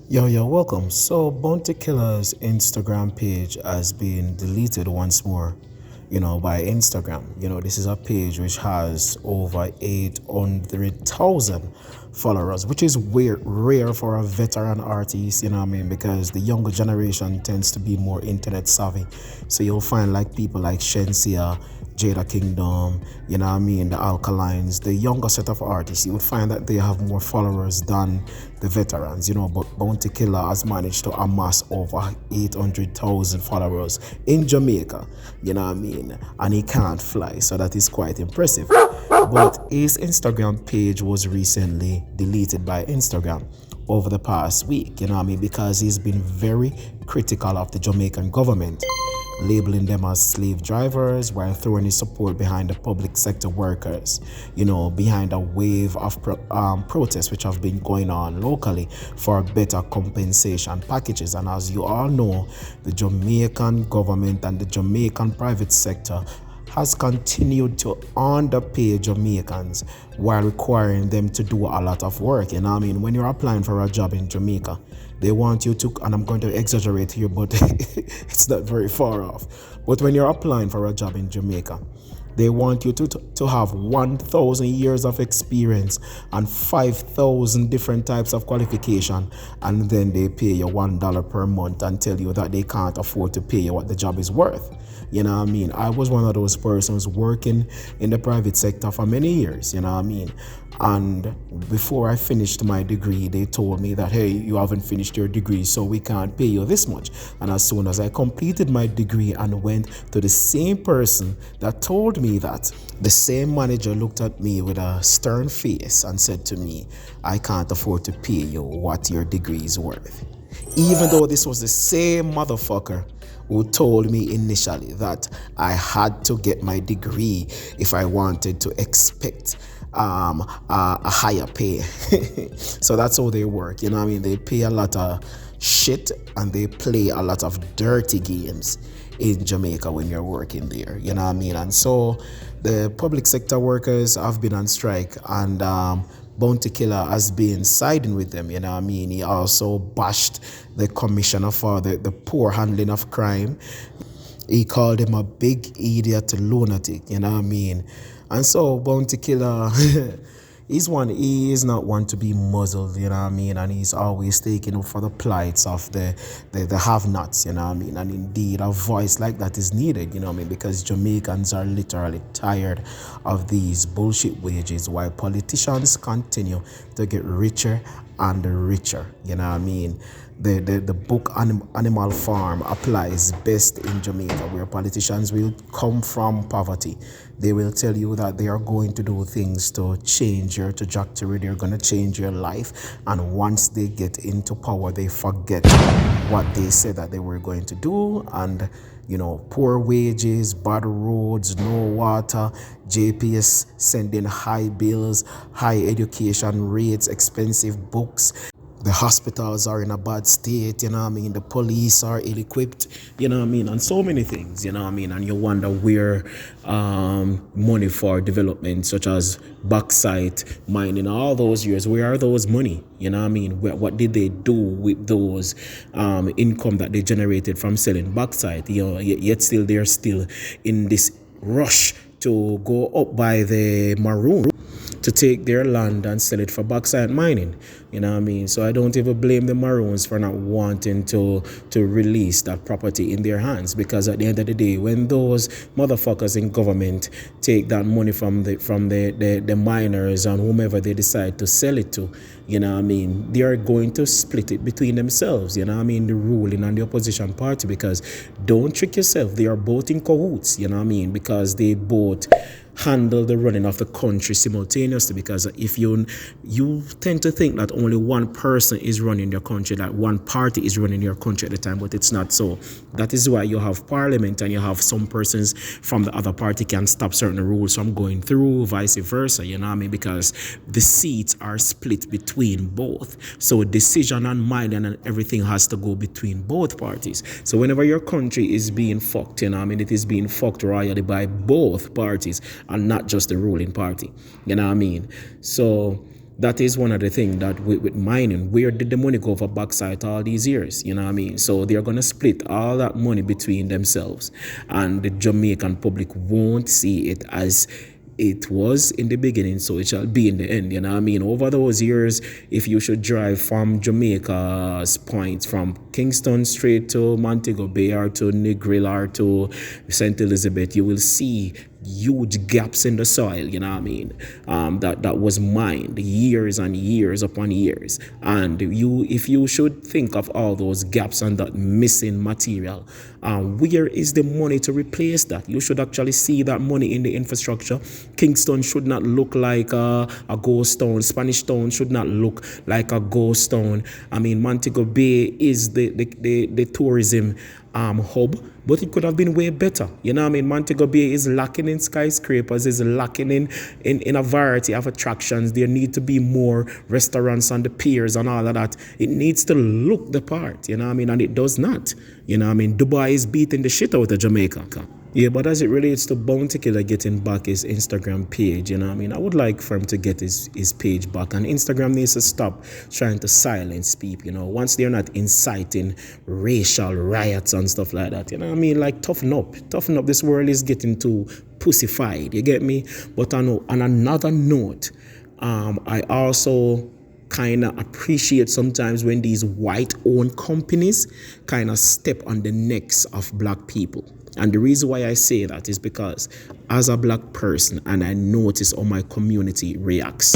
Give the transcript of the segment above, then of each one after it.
Yo, welcome. So, Bounty Killer's Instagram page has been deleted once more, by Instagram. This is a page which has over 800,000 followers, which is rare for a veteran artist, because the younger generation tends to be more internet savvy. So, you'll find like people like Shensia, Jada Kingdom, the Alkalines, the younger set of artists, you would find that they have more followers than the veterans, but Bounty Killer has managed to amass over 800,000 followers in Jamaica, and he can't fly, so that is quite impressive. But his Instagram page was recently deleted by Instagram over the past week, because he's been very critical of the Jamaican government, labeling them as slave drivers while throwing his support behind the public sector workers, behind a wave of protests which have been going on locally for better compensation packages. And as you all know, the Jamaican government and the Jamaican private sector has continued to underpay Jamaicans while requiring them to do a lot of work. When you're applying for a job in Jamaica, they want you to, and I'm going to exaggerate here, but it's not very far off. But when you're applying for a job in Jamaica, they want you to have 1,000 years of experience and 5,000 different types of qualification, and then they pay you $1 per month and tell you that they can't afford to pay you what the job is worth. I was one of those persons working in the private sector for many years, and before I finished my degree, they told me that, hey, you haven't finished your degree, so we can't pay you this much. And as soon as I completed my degree and went to the same person that told me that, the same manager looked at me with a stern face and said to me, I can't afford to pay you what your degree is worth. Even though this was the same motherfucker who told me initially that I had to get my degree if I wanted to expect a higher pay. So that's how they work. They pay a lot of shit and they play a lot of dirty games in Jamaica when you're working there. And so the public sector workers have been on strike, and Bounty Killer has been siding with them. He also bashed the commissioner for the poor handling of crime. He called him a big idiot lunatic, And so Bounty Killer, he is not one to be muzzled, and he's always taking up for the plights of the have-nots, and indeed a voice like that is needed, because Jamaicans are literally tired of these bullshit wages while politicians continue to get richer and richer, The book Animal Farm applies best in Jamaica, where politicians will come from poverty. They will tell you that they are going to do things to change your trajectory, they're going to change your life, and once they get into power, they forget what they said that they were going to do. And poor wages, bad roads, no water, JPS sending high bills, high education rates, expensive books. The hospitals are in a bad state, the police are ill-equipped, and so many things, and you wonder where money for development such as bauxite mining, all those years, where are those money, what did they do with those income that they generated from selling bauxite, yet still they're still in this rush to go up by the maroon to take their land and sell it for bauxite mining. So I don't even blame the Maroons for not wanting to release that property in their hands, because at the end of the day, when those motherfuckers in government take that money from the miners and whomever they decide to sell it to, they are going to split it between themselves, the ruling and the opposition party, because don't trick yourself, they are both in cahoots, because they both handle the running of the country simultaneously. Because if you tend to think that only one person is running your country, that one party is running your country at the time, but it's not so. That is why you have parliament and you have some persons from the other party can stop certain rules from going through, vice versa, because the seats are split between both. So decision and minding and everything has to go between both parties. So whenever your country is being fucked, it is being fucked royally by both parties and not just the ruling party. So That is one of the things that with mining, where did the money go for backside all these years? You know what I mean? So they're going to split all that money between themselves, and the Jamaican public won't see it as it was in the beginning, so it shall be in the end. You know what I mean? Over those years, if you should drive from Jamaica's point, from Kingston straight to Montego Bay or to Negril or to St. Elizabeth, you will see huge gaps in the soil, you know what I mean, that was mined years and years upon years. And if you should think of all those gaps and that missing material, where is the money to replace that? You should actually see that money in the infrastructure. Kingston should not look like a ghost town. Spanish Town should not look like a ghost town. I mean, Montego Bay is the tourism hub, but it could have been way better. You know what I mean? Montego Bay is lacking in skyscrapers, is lacking in a variety of attractions. There need to be more restaurants on the piers and all of that. It needs to look the part, you know what I mean? And it does not. You know what I mean? Dubai is beating the shit out of Jamaica. Yeah, but as it relates to Bounty Killer getting back his Instagram page, you know what I mean? I would like for him to get his page back. And Instagram needs to stop trying to silence people, you know, once they're not inciting racial riots and stuff like that. You know what I mean? Like, toughen up. Toughen up. This world is getting too pussified. You get me? But on another note, I also kind of appreciate sometimes when these white-owned companies kind of step on the necks of black people. And the reason why I say that is because as a black person, and I notice how my community reacts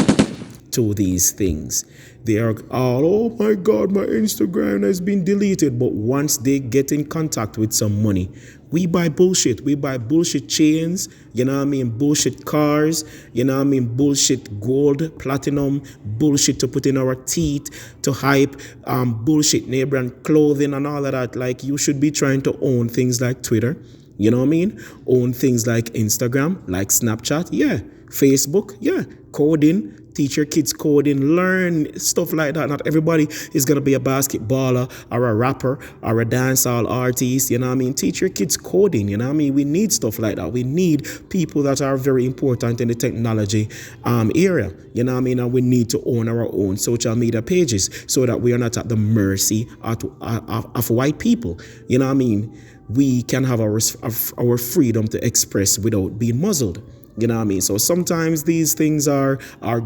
to these things, they are all, oh my God, my Instagram has been deleted. But once they get in contact with some money, we buy bullshit. We buy bullshit chains, you know what I mean? Bullshit cars, you know what I mean? Bullshit gold, platinum, bullshit to put in our teeth, to hype, bullshit name brand clothing and all of that. Like, you should be trying to own things like Twitter, you know what I mean? Own things like Instagram, like Snapchat, yeah. Facebook, yeah. Coding, teach your kids coding, learn stuff like that. Not everybody is going to be a basketballer or a rapper or a dancehall artist, you know what I mean? Teach your kids coding, you know what I mean? We need stuff like that. We need people that are very important in the technology area, you know what I mean? And we need to own our own social media pages so that we are not at the mercy of white people, you know what I mean? We can have our freedom to express without being muzzled. You know what I mean? So sometimes these things are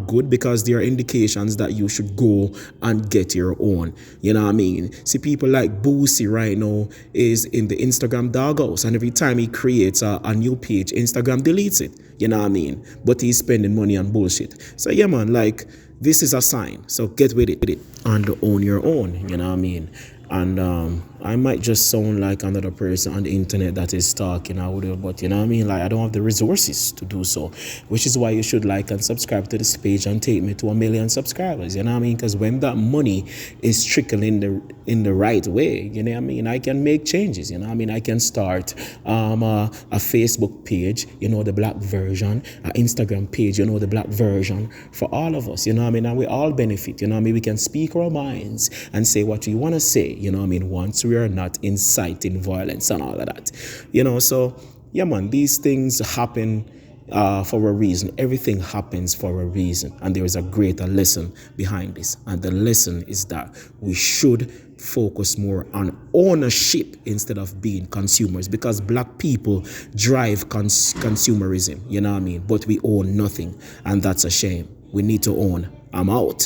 good because they are indications that you should go and get your own. You know what I mean? See, people like Boosie right now is in the Instagram doghouse, and every time he creates a new page, Instagram deletes it. You know what I mean? But he's spending money on bullshit. So yeah, man, like, this is a sign. So get with it and own your own. You know what I mean? And I might just sound like another person on the internet that is talking or whatever, but you know what I mean? Like, I don't have the resources to do so, which is why you should like and subscribe to this page and take me to 1 million subscribers. You know what I mean? Because when that money is trickling in the right way, you know what I mean, I can make changes. You know what I mean? I can start a Facebook page, you know, the black version, an Instagram page, you know, the black version, for all of us. You know what I mean? And we all benefit. You know what I mean? We can speak our minds and say what we want to say. You know what I mean? Once we are not inciting violence and all of that. You know, so yeah, man, these things happen for a reason. Everything happens for a reason. And there is a greater lesson behind this. And the lesson is that we should focus more on ownership instead of being consumers, because black people drive consumerism, you know what I mean? But we own nothing. And that's a shame. We need to own. I'm out.